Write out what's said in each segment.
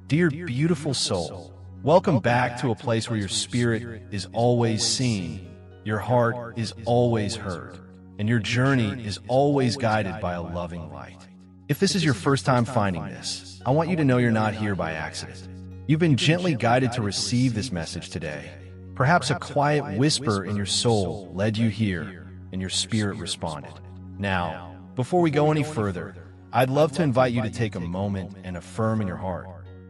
Dear beautiful soul, welcome back to a place where your spirit is always seen, your heart is always heard, and your journey is always guided by a loving light. If this is your first time finding this, I want you to know you're not here by accident. You've been gently guided to receive this message today. Perhaps a quiet whisper in your soul led you here, and your spirit responded. Now, before we go any further, I'd love to invite you to take a moment and affirm in your heart.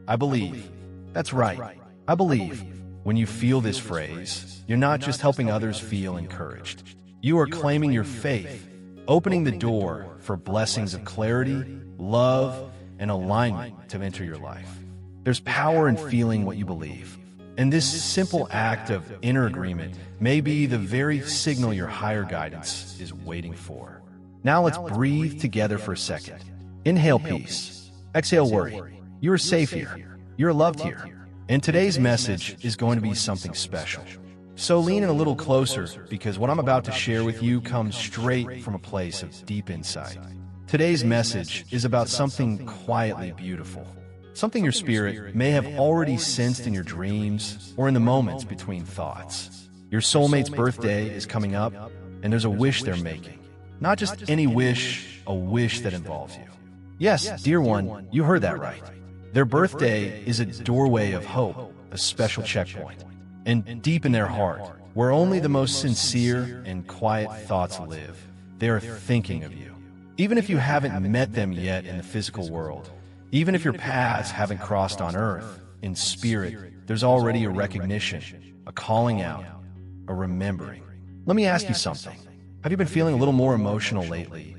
I believe. That's right. I believe. When you feel this phrase, you're not just helping others feel encouraged. You are claiming your faith, opening the door for blessings of clarity, love, and alignment to enter your life. There's power in feeling what you believe. And this simple act of inner agreement may be the very signal your higher guidance is waiting for. Now let's breathe together for a second. Inhale peace. Exhale worry. You are safe here. You're loved here. And today's message is going to be something special. So lean in a little closer, because what I'm about to share with you comes straight from a place of deep insight. Today's message is about something quietly beautiful. Something your spirit may have already sensed in your dreams or in the moments between thoughts. Your soulmate's birthday is coming up, and there's a wish they're making. Not just any wish, a wish that involves you. Yes, dear one, you heard that right. Their birthday is a doorway of hope, a special checkpoint. And deep in their heart, where only the most sincere and quiet thoughts live, they are thinking of you. Even if you haven't met them yet in the physical world, even if your paths haven't crossed on earth, in spirit, there's already a recognition, a calling out, a remembering. Let me ask you something. Have you been feeling a little more emotional lately?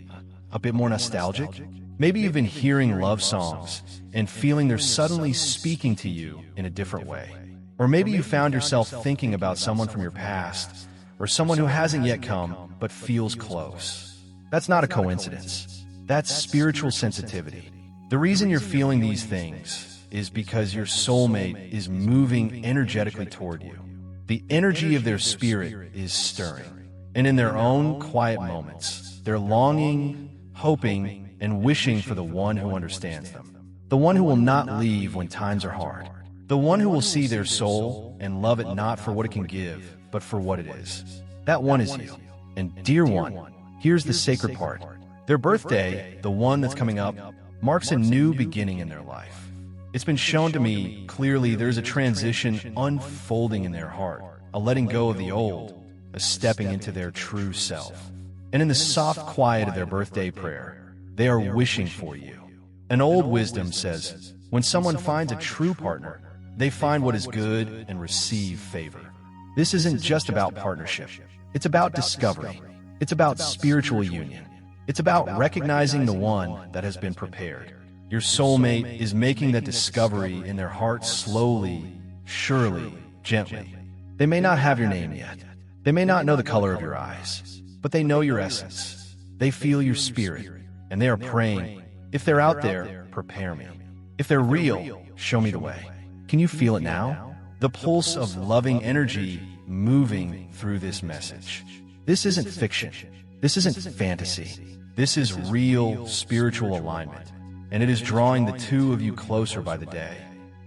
A bit more nostalgic? Maybe you've been hearing love songs and feeling they're suddenly speaking to you in a different way. Or maybe you found yourself thinking about someone from your past, or someone who hasn't yet come but feels close. That's not a coincidence. That's spiritual sensitivity. The reason you're feeling these things is because your soulmate is moving energetically toward you. The energy of their spirit is stirring. And in their own quiet moments, they're longing, hoping, and wishing for the one who understands them. The one who will not leave when times are hard. The one who will see their soul and love it not for what it can give, but for what it is. That one is you. And dear one, here's the sacred part. Their birthday, the one that's coming up, marks a new beginning in their life. It's been shown to me clearly there's a transition unfolding in their heart, a letting go of the old, a stepping into their true self. And in the soft quiet of their birthday prayer, they are wishing for you. An old wisdom says, when someone finds a true partner, they find what is good and receive favor. This isn't just about partnership. It's about discovery. It's about spiritual union. It's about recognizing the one that has been prepared. Your soulmate is making that discovery in their heart slowly, surely, gently. They may not have your name yet. They may not know the color of your eyes, but they know your essence. They feel your spirit, and they are praying, if they're out there, prepare me. If they're real, show me the way. Can you feel it now? The pulse of loving energy moving through this message. This isn't fiction. This isn't fantasy. This is real spiritual alignment, and it is drawing the two of you closer by the day.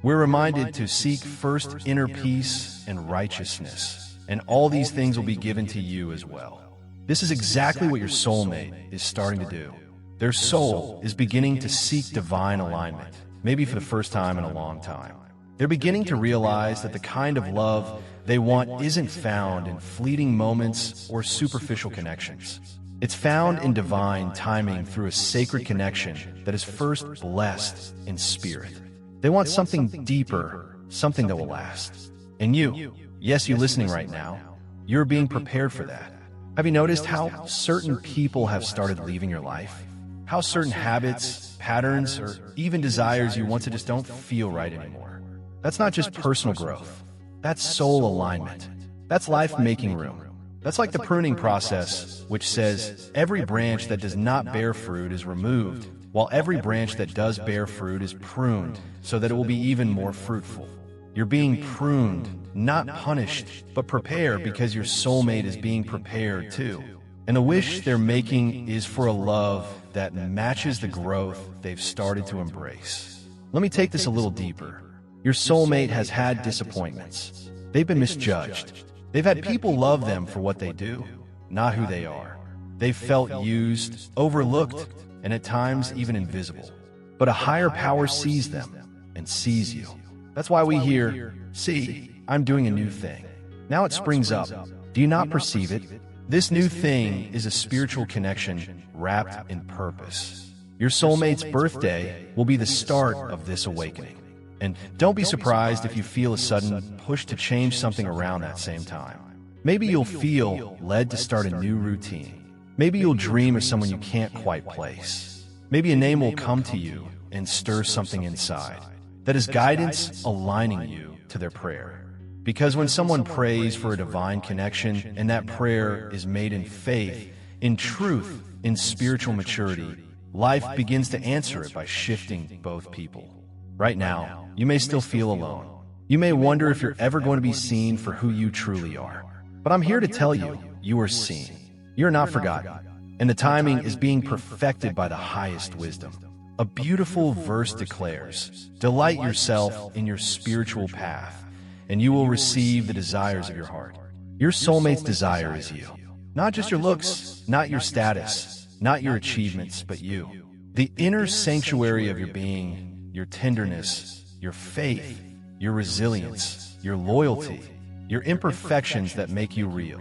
We're reminded to seek first inner peace and righteousness, and all these things will be given to you as well. This is exactly what your soulmate is starting to do. Their soul is beginning to seek divine alignment, maybe for the first time in a long time. They're beginning to realize that the kind of love they want isn't found in fleeting moments or superficial connections. It's found in divine timing through a sacred connection that is first blessed in spirit. They want something deeper, something that will last. And you, yes, you listening right now, you're being prepared for that. Have you noticed how certain people have started leaving your life? How certain habits, patterns, or even desires you once just don't feel right anymore. That's not just personal growth. That's soul alignment. That's life making room. That's like the pruning process, which says every branch that does not bear fruit is removed, while every branch that does bear fruit is pruned so that it will be even more fruitful. You're being pruned, not punished, but prepared because your soulmate is being prepared too. And the wish they're making is for a love that matches the growth they've started to embrace. Let me take this a little deeper. Your soulmate has had disappointments. They've been misjudged. They've had people love them for what they do, not who they are. They've felt used, overlooked, and at times even invisible. But a higher power sees them and sees you. That's why we hear, "See, I'm doing a new thing." Now it springs up. Do you not perceive it? This new thing is a spiritual connection wrapped in purpose. Your soulmate's birthday will be the start of this awakening. And don't be surprised if you feel a sudden push to change something around that same time. Maybe you'll feel led to start a new routine. Maybe you'll dream of someone you can't quite place. Maybe a name will come to you and stir something inside. That is guidance aligning you to their prayer. Because when someone prays for a divine connection and that prayer is made in faith, in truth, in spiritual maturity, life begins to answer it by shifting both people. Right now, you may still feel alone. You may wonder if you're ever going to be seen for who you truly are. But I'm here to tell you, you are seen. You're not forgotten. And the timing is being perfected by the highest wisdom. A beautiful verse declares, "Delight yourself in your spiritual path, and you will receive the desires of your heart." Your soulmate's desire is you. Not just your looks, not your status, not your achievements, but you. The inner sanctuary of your being, your tenderness, your faith, your resilience, your loyalty, your imperfections that make you real.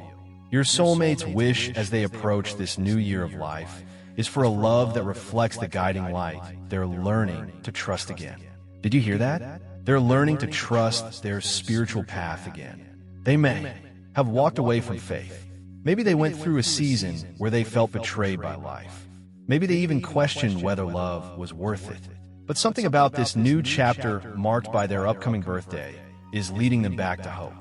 Your soulmate's wish as they approach this new year of life is for a love that reflects the guiding light. They're learning to trust again. Did you hear that? They're learning to trust their spiritual path again. They may have walked away from faith. Maybe they went through a season where they felt betrayed by life. Maybe they even questioned whether love was worth it. But something about this new chapter marked by their upcoming birthday is leading them back to hope.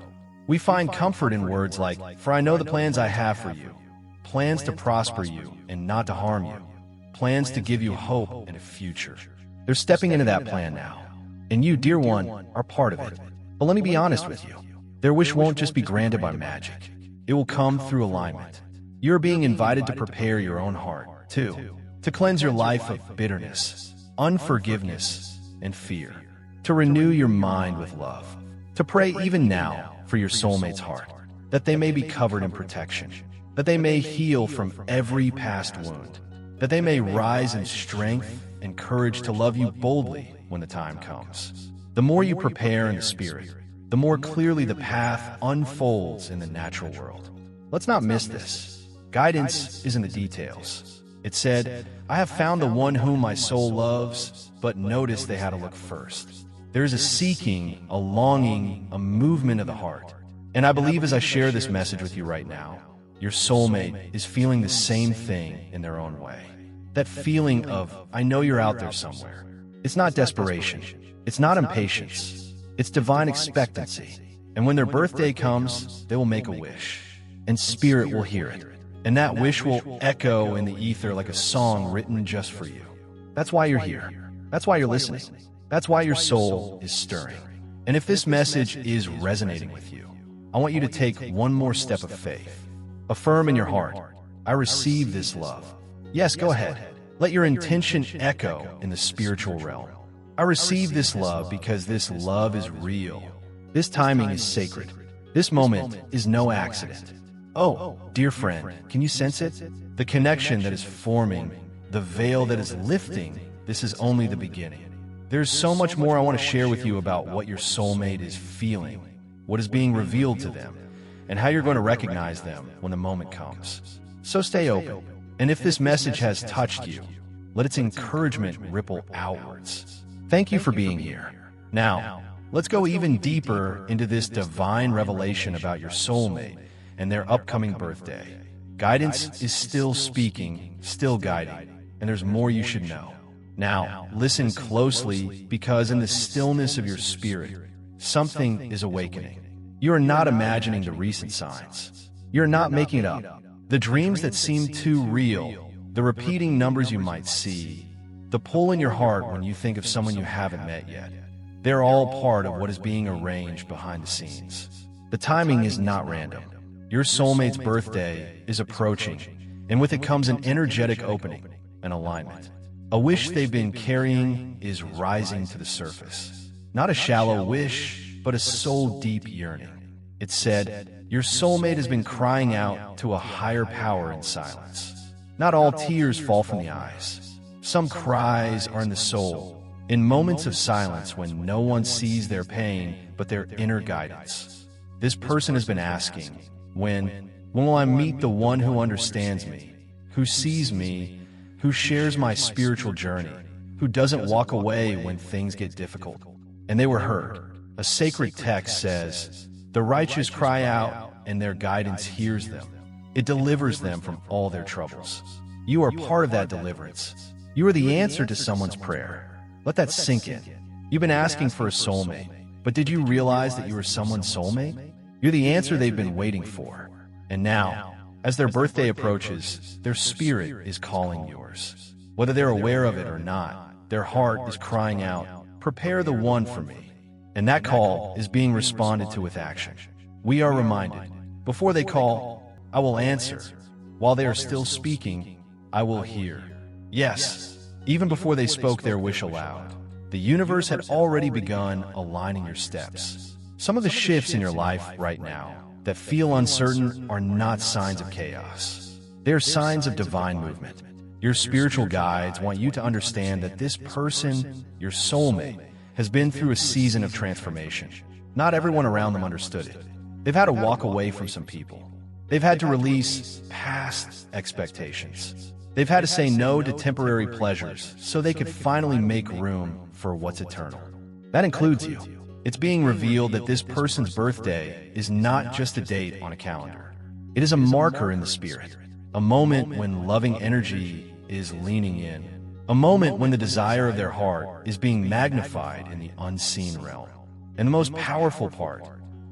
We find comfort in words like, "For I know the plans I have for you, plans to prosper you and not to harm you, plans to give you hope and a future." They're stepping into that plan now. And you, dear one, are part of it. But let me be honest with you. Their wish won't just be granted by magic. It will come through alignment. You're being invited to prepare your own heart, too, to cleanse your life of bitterness, unforgiveness, and fear, to renew your mind with love, to pray even now for your soulmate's heart, that they may be covered in protection, that they may heal from every past wound, that they may rise in strength and courage to love you boldly when the time comes. The more you prepare in the Spirit, the more clearly the path unfolds in the natural world. Let's not miss this. Guidance is in the details. It said, "I have found the one whom my soul loves," but notice they had to look first. There is a seeking, a longing, a movement of the heart. And I believe as I share this message with you right now, your soulmate is feeling the same thing in their own way. That feeling of, "I know you're out there somewhere." It's not desperation. It's not impatience. It's divine expectancy. And when their birthday comes, they will make a wish. And Spirit will hear it. And that wish will echo in the ether like a song written just for you. That's why you're here. That's why you're listening. That's why your soul is stirring. And if this message is resonating with you, I want you to take one more step of faith. Affirm in your heart, "I receive this love." Yes, go ahead. Let your intention echo in the spiritual realm. I receive this love because this love is real. This timing is sacred. This moment is no accident. Oh, dear friend, can you sense it? The connection that is forming, the veil that is lifting, this is only the beginning. There's so much more I want to share with you about what your soulmate is feeling, what is being revealed to them, and how you're going to recognize them when the moment comes. So stay open. And if this message has touched you, let its encouragement ripple outwards. Thank you for being here. Now, let's go even deeper into this divine revelation about your soulmate and their upcoming birthday. Guidance is still speaking, still guiding, and there's more you should know. Now, listen closely, because in the stillness of your spirit, something is awakening. You are not imagining the recent signs. You're not making it up. The dreams that seem too real, the repeating numbers you might see, the pull in your heart when you think of someone you haven't met yet, they're all part of what is being arranged behind the scenes. The timing is not random. Your soulmate's birthday is approaching, and with it comes an energetic opening, an alignment. A wish they've been carrying is rising to the surface. Not a shallow wish, but a soul-deep yearning. It said, your soulmate has been crying out to a higher power in silence. Not all tears fall from the eyes. Some cries are in the soul, in moments of silence when no one sees their pain but their inner guidance. This person has been asking, when will I meet the one who understands me, who sees me, who shares my spiritual journey, who doesn't walk away when things get difficult? And they were heard. A sacred text says, the righteous cry out, and their guidance hears them. It delivers them from all their troubles. You are part of that deliverance. You are the answer to someone's prayer. Let that sink in. You've been asking for a soulmate, but did you realize that you are someone's soulmate? You're the answer they've been waiting for. And now, as their birthday approaches, their spirit is calling yours. Whether they're aware of it or not, their heart is crying out, prepare the one for me. And that call is being responded to with action. We are reminded, before they call, I will answer. While they are still speaking, I will hear. Yes, even before they spoke their wish aloud, the universe had already begun aligning your steps. Some of the shifts in your life right now that feel uncertain are not signs of chaos. They are signs of divine movement. Your spiritual guides want you to understand that this person, your soulmate, has been through a season of transformation. Not everyone around them understood it. They've had to walk away from some people. They've had to release past expectations. They've had to say no to temporary pleasures so they could finally make room for what's eternal. That includes you. It's being revealed that this person's birthday is not just a date on a calendar. It is a marker in the spirit, a moment when loving energy is leaning in, a moment when the desire of their heart is being magnified in the unseen realm. And the most powerful part,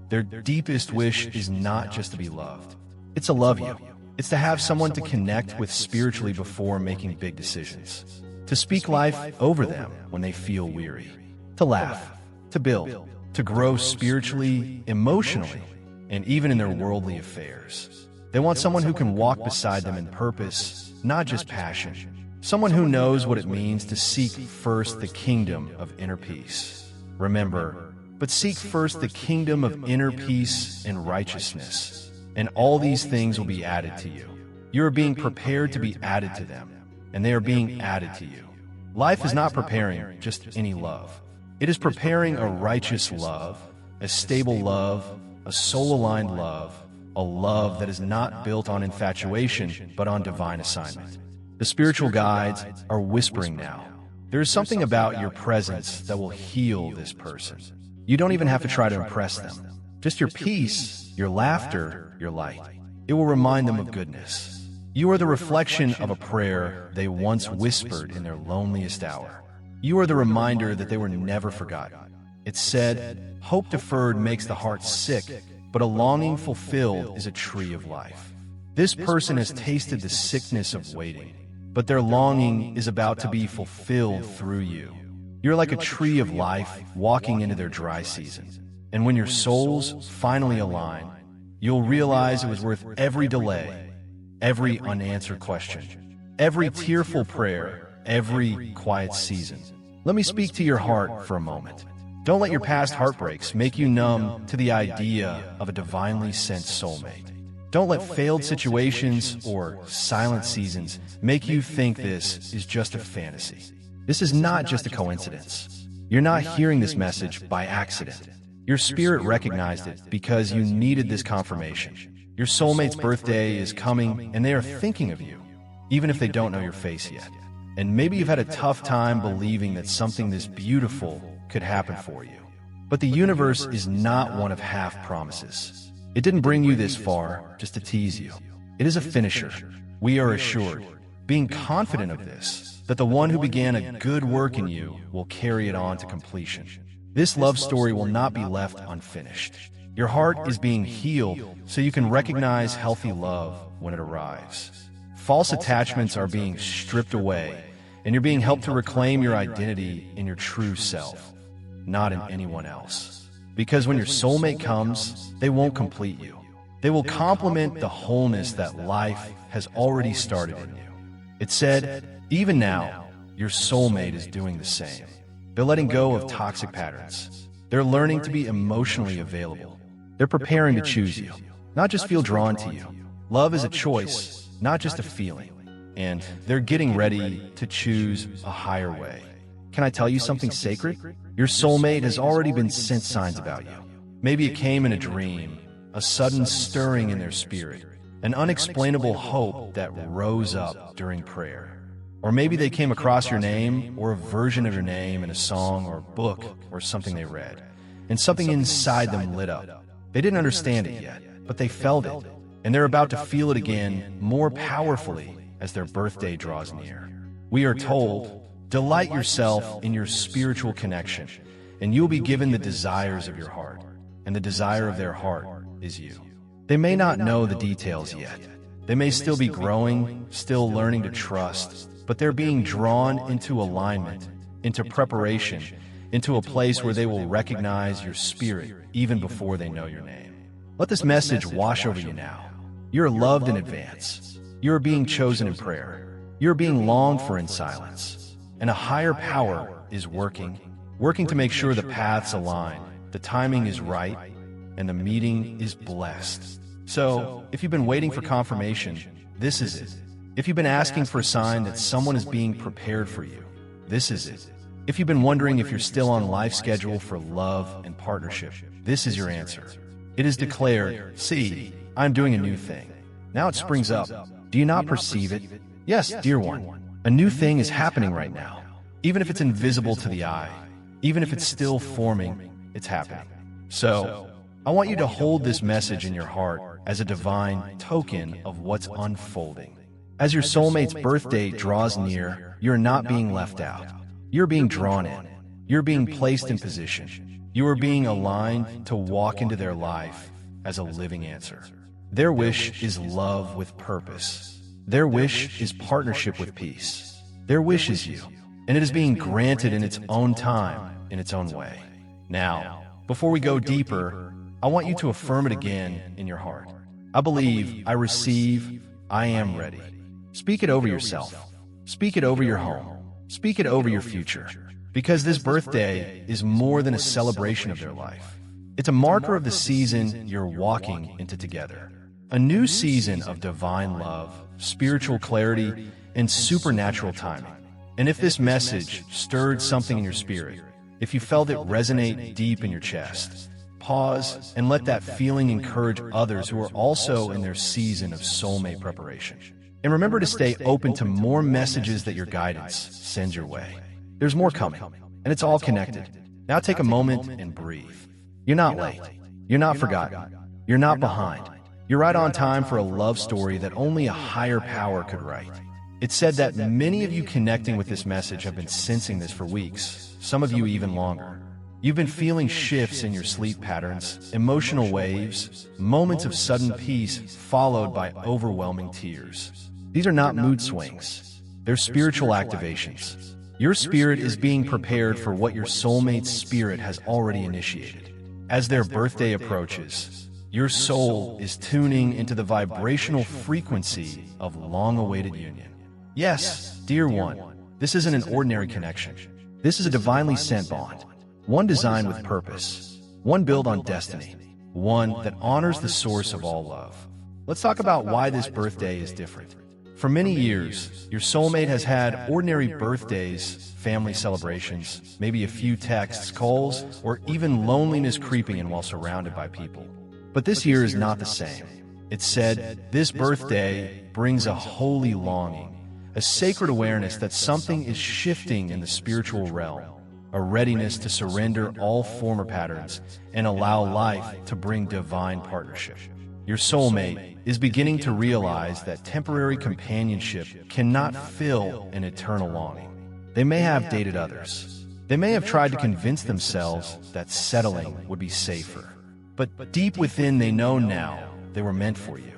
their deepest wish is not just to be loved. It's to love you. It's to have someone to connect with spiritually before making big decisions. To speak life over them when they feel weary. To laugh, to build, to grow spiritually, emotionally, and even in their worldly affairs. They want someone who can walk beside them in purpose, not just passion. Someone who knows what it means to seek first the kingdom of inner peace. Remember, but seek first the kingdom of inner peace and righteousness, and all these things will be added to you. You are being prepared to be added to them, and they are being added to you. Life is not preparing just any love. It is preparing a righteous love, a stable love, a soul-aligned love, a love that is not built on infatuation, but on divine assignment. The spiritual guides are whispering now. There is something about your presence that will heal this person. You don't even have to try to impress them. Just your peace, your laughter, your light. It will remind them of goodness. You are the reflection of a prayer they once whispered in their loneliest hour. You are the reminder that they were never forgotten. It said, hope deferred makes the heart sick, but a longing fulfilled is a tree of life. This person has tasted the sickness of waiting, but their longing is about to be fulfilled through you. You're like a tree of life walking into their dry season. And when your souls finally align, you'll realize it was worth every delay, every unanswered question, every tearful prayer, every quiet season. Let me speak to your heart for a moment. Don't let your past heartbreaks make you numb to the idea of a divinely sent soulmate. Don't let failed situations or silent seasons make you think this is just a fantasy. This is not just a coincidence. You're not hearing this message by accident. Your spirit recognized it because you needed this confirmation. Your soulmate's birthday is coming, and they are thinking of you, even if they don't know your face yet. And maybe you've had a tough time believing that something this beautiful could happen for you. But the universe is not one of half promises. It didn't bring you this far just to tease you. It is a finisher. We are assured, being confident of this, that the one who began a good work in you will carry it on to completion. This love story will not be left unfinished. Your heart is being healed so you can recognize healthy love when it arrives. False attachments are being stripped away, and you're being helped to reclaim your identity in your true self, not in anyone else. Because when your soulmate comes, they won't complete you. They will complement the wholeness that life has already started in you. It said, even now, your soulmate is doing the same. They're letting go of toxic patterns. They're learning to be emotionally available. They're preparing to choose you, not just feel drawn to you. Love is a choice, not just a feeling. And they're getting ready to choose a higher way. Can I tell you something sacred? Your soulmate has already been sent signs about you. Maybe it came in a dream, a sudden stirring in their spirit, an unexplainable hope that rose up during prayer. Or maybe they came across your name or a version of your name in a song or book or something they read, and something inside them lit up. They didn't understand it yet, but they felt it, and they're about to feel it again more powerfully as their birthday draws near. We are told, delight yourself in your spiritual connection, and you'll be given the desires of your heart, and the desire of their heart is you. They may not know the details yet. They may still be growing, still learning to trust, but they're being drawn into alignment, into preparation, into a place where they will recognize your spirit even before they know your name. Let this message wash over you now. You're loved in advance. You're being chosen in prayer. You're being longed for in silence. And a higher power is working to make sure the paths align, the timing is right, and the meeting is blessed. So, if you've been waiting for confirmation, this is it. If you've been asking for a sign that someone is being prepared for you, this is it. If you've been wondering if you're still on life's schedule for love and partnership, this is your answer. It is declared, see, I'm doing a new thing. Now it springs up. Do you not perceive it? Yes, dear one, a new thing is happening right now. Even if it's invisible to the eye, even if it's still forming, it's happening. So, I want you to hold this message in your heart as a divine token of what's unfolding. As your soulmate's birthday draws near, you're not being left out. You're being drawn in. You're being placed in position. You are being aligned to walk into their life as a living answer. Their wish is love with purpose. Their wish is partnership with peace. Their wish is you, and it is being granted in its own time, in its own way. Now, before we go deeper, I want you to affirm it again in your heart. I believe, I receive, I am ready. Speak it over yourself. Speak it over your home. Speak it over your future. Because this birthday is more than a celebration of their life. It's a marker of the season you're walking into together. A new season of divine love, spiritual clarity, and supernatural timing. And if this message stirred something in your spirit, if you felt it resonate deep in your chest, pause and let that feeling encourage others who are also in their season of soulmate preparation. And remember to stay open to more messages that your guidance sends your way. There's more coming, and it's all connected. Now take a moment and breathe. You're not late. You're not forgotten. You're not behind. You're right on time for a love story that only a higher power could write. It's said that many of you connecting with this message have been sensing this for weeks, some of you even longer. You've been feeling shifts in your sleep patterns, emotional waves, moments of sudden peace followed by overwhelming tears. These are not mood swings. They're spiritual activations. Your spirit is being prepared for what your soulmate's spirit has already initiated. As their birthday approaches, your soul is tuning into the vibrational frequency of long-awaited union. Yes, dear one, this isn't an ordinary connection. This is a divinely sent bond. One designed with purpose. One built on destiny. One that honors the source of all love. Let's talk about why this birthday is different. For many years, your soulmate has had ordinary birthdays, family celebrations, maybe a few texts, calls, or even loneliness creeping in while surrounded by people. But this year is not the same. It's said, this birthday brings a holy longing, a sacred awareness that something is shifting in the spiritual realm, a readiness to surrender all former patterns and allow life to bring divine partnership. Your soulmate is beginning to realize that temporary companionship cannot fill an eternal longing. They may have dated others. They may have tried to convince themselves that settling would be safer. But deep within they know now they were meant for you.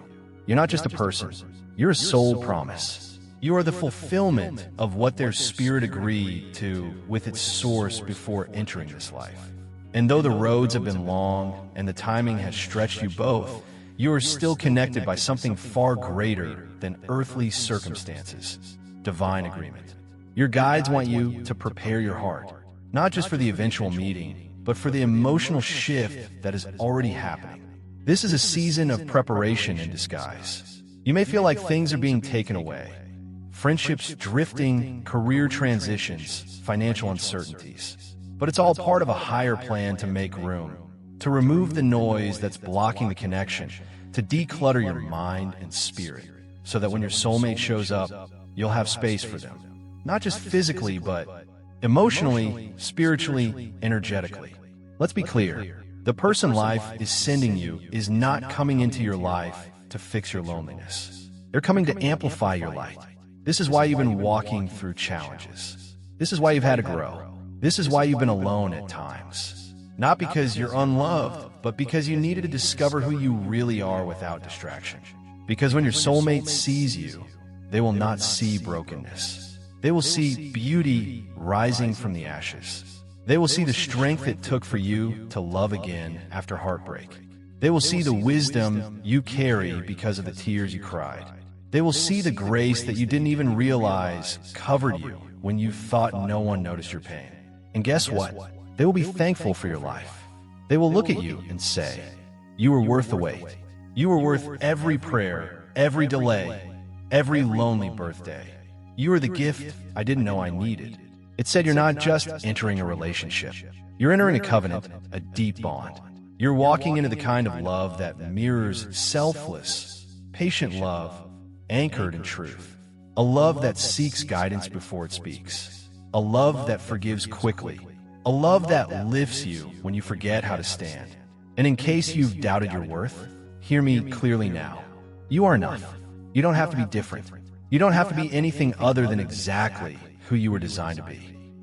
You're not just a person. You're a soul promise. You are the fulfillment of what their spirit agreed to with its source before entering this life. And though the roads have been long and the timing has stretched you both, you are still connected by something far greater than earthly circumstances, divine agreement. Your guides want you to prepare your heart, not just for the eventual meeting, but for the emotional shift that is already happening. This is a season of preparation in disguise. You may feel like things are being taken away. Friendships drifting, career transitions, financial uncertainties. But it's all part of a higher plan to make room, to remove the noise that's blocking the connection, to declutter your mind and spirit, so that when your soulmate shows up, you'll have space for them. Not just physically, but emotionally, spiritually, energetically. Let's be clear. The person life is sending you is not coming into your life to fix your loneliness. They're coming to amplify your light. This is why you've been walking through challenges. This is why you've had to grow. This is why you've been alone at times. Not because you're unloved, but because you needed to discover who you really are without distraction. Because when your soulmate sees you, they will not see brokenness. They will see beauty rising from the ashes. They will see the strength it took for you to love again after heartbreak. They will see the wisdom you carry because of the tears you cried. They will see the grace that you didn't even realize covered you when you thought no one noticed your pain. And guess what? They will be thankful for your life. They will look at you and say, "You were worth the wait. You were worth every prayer, every delay, every lonely birthday. You are the gift I didn't know I needed." It said you're not just entering a relationship. You're entering a covenant, a deep bond. You're walking into the kind of love that mirrors selfless, patient love, anchored in truth. A love that seeks guidance before it speaks. A love that forgives quickly. A love that lifts you when you forget how to stand. And in case you've doubted your worth, hear me clearly now. You are enough. You don't have to be different. You don't have to be anything other than exactly who you were designed to be.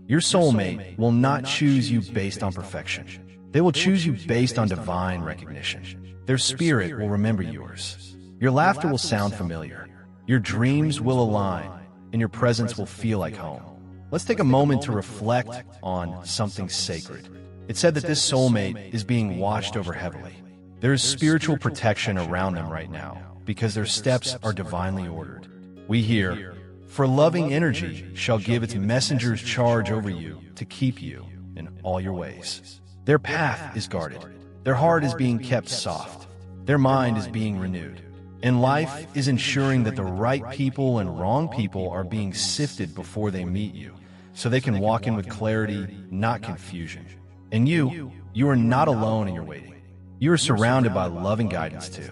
Your soulmate will not choose you based on perfection. They will choose you based on divine recognition. Their spirit will remember yours. Your laughter will sound familiar. Your dreams will align, and your presence will feel like home. Let's take a moment to reflect on something sacred. It said that this soulmate is being watched over heavily. There is spiritual protection around them right now because their steps are divinely ordered. We hear, "For loving energy shall give its messengers charge over you to keep you in all your ways." Their path is guarded. Their heart is being kept soft. Their mind is being renewed. And life is ensuring that the right people and wrong people are being sifted before they meet you, so they can walk in with clarity, not confusion. And you are not alone in your waiting. You are surrounded by loving guidance too.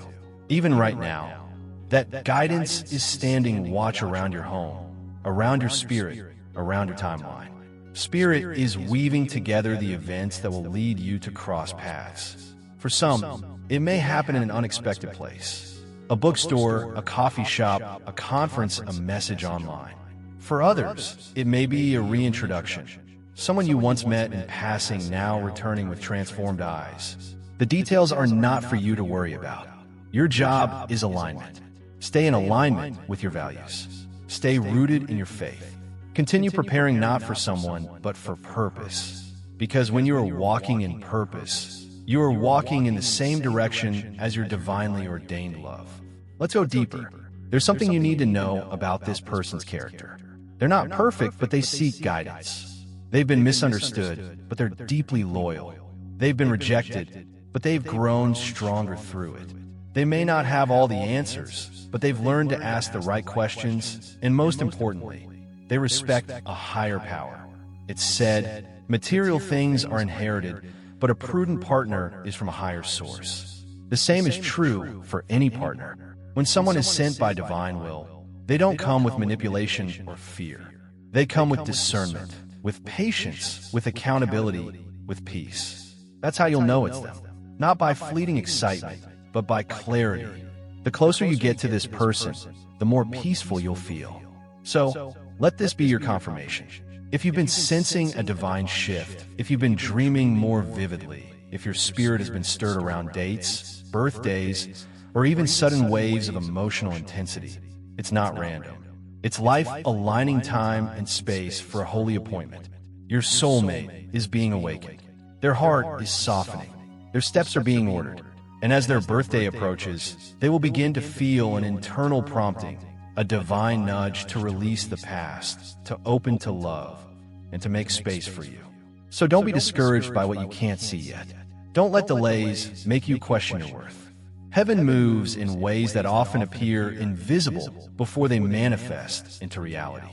Even right now, that guidance is standing watch around your home, around your spirit, around your timeline. Spirit is weaving together the events that will lead you to cross paths. For some, it may happen in an unexpected place. A bookstore, a coffee shop, a conference, a message online. For others, it may be a reintroduction. Someone you once met in passing now returning with transformed eyes. The details are not for you to worry about. Your job is alignment. Stay in alignment with your values. Stay rooted in your faith. Continue preparing not for someone, but for purpose. Because when you are walking in purpose, you are walking in the same direction as your divinely ordained love. Let's go deeper. There's something you need to know about this person's character. They're not perfect, but they seek guidance. They've been misunderstood, but they're deeply loyal. They've been rejected, but they've grown stronger through it. They may not have all the answers, but they've learned to ask the right questions, and most importantly, they respect a higher power. It's said, material things are inherited, but a prudent partner is from a higher source. The same is true for any partner. When someone is sent by divine will, they don't come with manipulation or fear. They come with discernment, with patience, with accountability, with peace. That's how you'll know it's them. Not by fleeting excitement, but by clarity. The closer you get to this person, the more peaceful you'll feel. So, let this be your confirmation. If you've been sensing a divine shift, if you've been dreaming more vividly, if your spirit has been stirred around dates, birthdays, or even sudden waves of emotional intensity, it's not random. It's life aligning time and space for a holy appointment. Your soulmate is being awakened. Their heart is softening. Their steps are being ordered. And as their birthday approaches, they will begin to feel an internal prompting. a divine nudge to release the past, to open to love, and to make space for you. So don't be discouraged by what you can't see yet. Don't let delays make you question your worth. Heaven moves in ways that often appear invisible before they manifest into reality.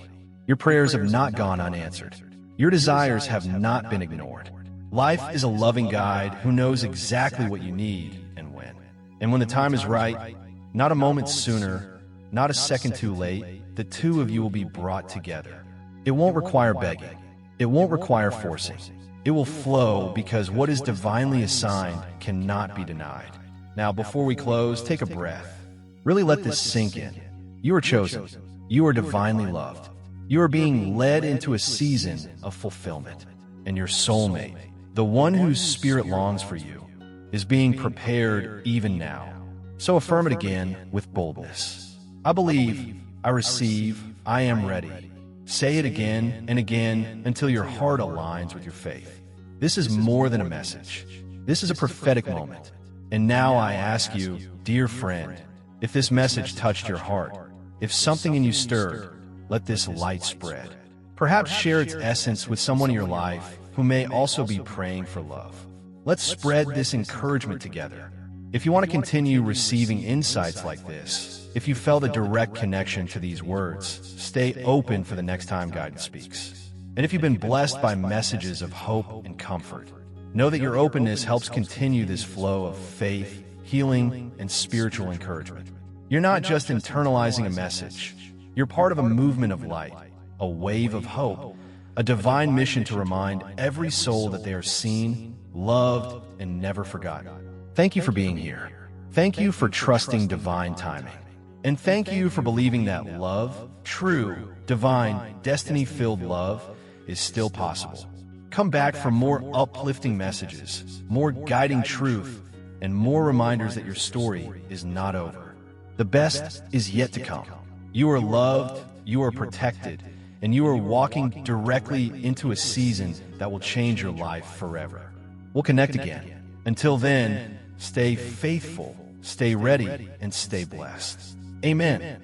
Your prayers have not gone unanswered. Your desires have not been ignored. Life is a loving guide who knows exactly what you need and when. And when the time is right, not a moment sooner, not a second too late, the two of you will be brought together. It won't require begging. It won't require forcing. It will flow because what is divinely assigned cannot be denied. Now, before we close, take a breath. Really let this sink in. You are chosen. You are divinely loved. You are being led into a season of fulfillment. And your soulmate, the one whose spirit longs for you, is being prepared even now. So affirm it again with boldness. I believe, I receive, I am ready. Say it again and again until your heart aligns with your faith. This is more than a message. This is a prophetic moment. And now I ask you, dear friend, if this message touched your heart, if something in you stirred, let this light spread. Perhaps share its essence with someone in your life who may also be praying for love. Let's spread this encouragement together. If you want to continue receiving insights like this, if you felt a direct connection to these words, stay open for the next time guidance speaks. And if you've been blessed by messages of hope and comfort, know that your openness helps continue this flow of faith, healing, and spiritual encouragement. You're not just internalizing a message. You're part of a movement of light, a wave of hope, a divine mission to remind every soul that they are seen, loved, and never forgotten. Thank you for being here. Thank you for trusting divine timing. And thank you for believing that love, true, divine, destiny-filled love, is still possible. Come back for more uplifting messages, more guiding truth, and more reminders that your story is not over. The best is yet to come. You are loved, you are protected, and you are walking directly into a season that will change your life forever. We'll connect again. Until then, stay faithful, stay ready, and stay blessed. Amen.